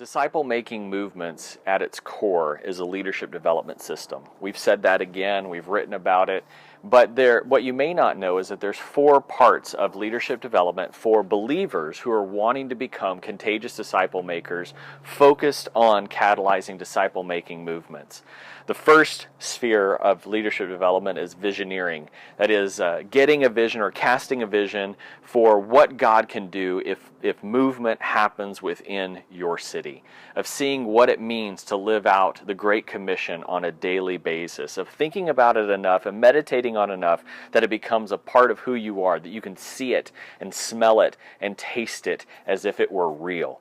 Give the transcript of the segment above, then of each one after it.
Disciple-making movements at its core is a leadership development system. We've said that again, we've written about it, but what you may not know is that there's 4 parts of leadership development for believers who are wanting to become contagious disciple makers focused on catalyzing disciple-making movements. The first sphere of leadership development is visioneering. That is getting a vision or casting a vision for what God can do if movement happens within your city, of seeing what it means to live out the Great Commission on a daily basis, of thinking about it enough and meditating on enough that it becomes a part of who you are, that you can see it and smell it and taste it as if it were real.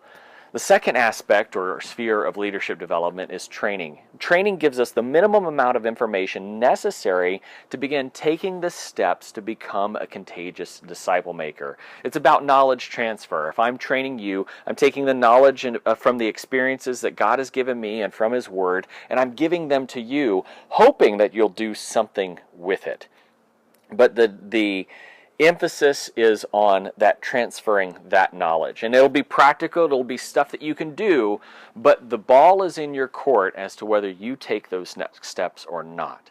The second aspect or sphere of leadership development is training. Training gives us the minimum amount of information necessary to begin taking the steps to become a contagious disciple maker. It's about knowledge transfer. If I'm training you, I'm taking the knowledge from the experiences that God has given me and from His Word, and I'm giving them to you, hoping that you'll do something with it. But the emphasis is on that transferring that knowledge. And it'll be practical, it'll be stuff that you can do, but the ball is in your court as to whether you take those next steps or not.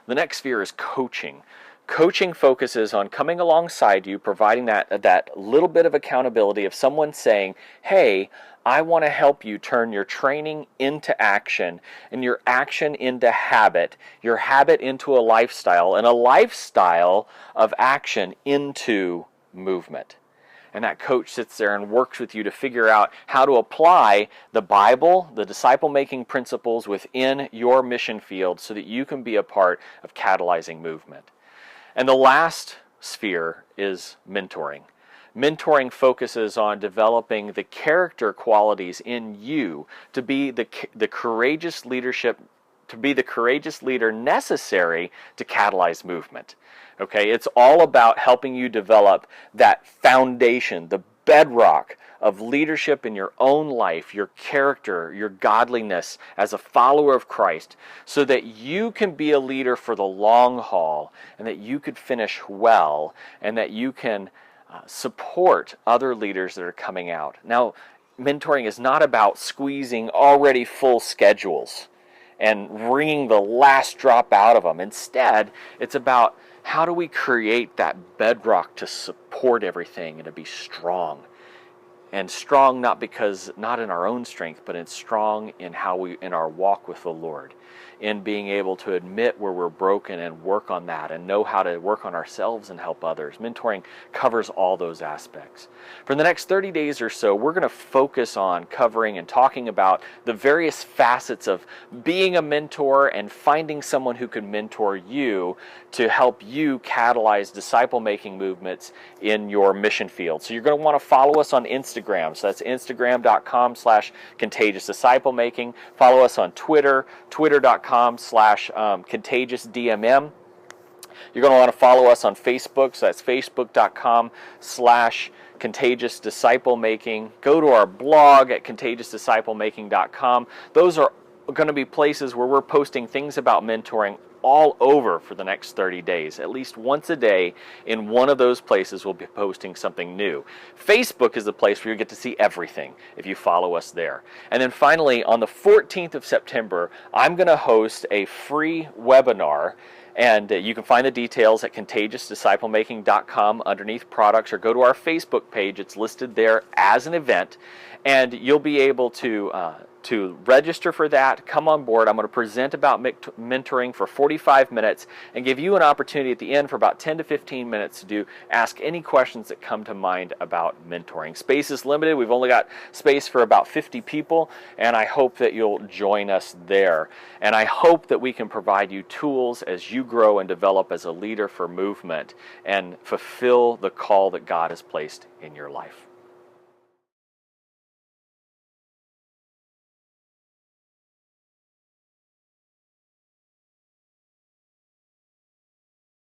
The next sphere is coaching. Coaching focuses on coming alongside you, providing that little bit of accountability of someone saying, hey, I want to help you turn your training into action, and your action into habit, your habit into a lifestyle, and a lifestyle of action into movement. And that coach sits there and works with you to figure out how to apply the Bible, the disciple-making principles within your mission field so that you can be a part of catalyzing movement. And the last sphere is mentoring. Mentoring focuses on developing the character qualities in you to be the courageous leadership, to be the courageous leader necessary to catalyze movement. Okay, it's all about helping you develop that foundation, the bedrock of leadership in your own life, your character, your godliness as a follower of Christ, so that you can be a leader for the long haul, and that you could finish well, and that you can support other leaders that are coming out. Now, mentoring is not about squeezing already full schedules and wringing the last drop out of them. Instead, it's about how do we create that bedrock to support everything and to be strong. And strong not in our own strength, but it's strong in in our walk with the Lord, in being able to admit where we're broken and work on that and know how to work on ourselves and help others. Mentoring covers all those aspects. For the next 30 days or so, we're going to focus on covering and talking about the various facets of being a mentor and finding someone who can mentor you to help you catalyze disciple-making movements in your mission field. So you're going to want to follow us on Instagram. So that's instagram.com/contagiousdisciplemaking. Follow us on Twitter, twitter.com/contagiousdmm. You're going to want to follow us on Facebook. So that's facebook.com/contagiousdisciplemaking. Go to our blog at contagiousdisciplemaking.com. Those are going to be places where we're posting things about mentoring all over for the next 30 days. At least once a day in one of those places we'll be posting something new. Facebook is the place where you get to see everything if you follow us there. And then finally, on the 14th of September, I'm going to host a free webinar, and you can find the details at contagiousdisciplemaking.com underneath products, or go to our Facebook page. It's listed there as an event, and you'll be able to register for that. Come on board. I'm going to present about mentoring for 45 minutes and give you an opportunity at the end for about 10 to 15 minutes to ask any questions that come to mind about mentoring. Space is limited. We've only got space for about 50 people, and I hope that you'll join us there. And I hope that we can provide you tools as you grow and develop as a leader for movement and fulfill the call that God has placed in your life.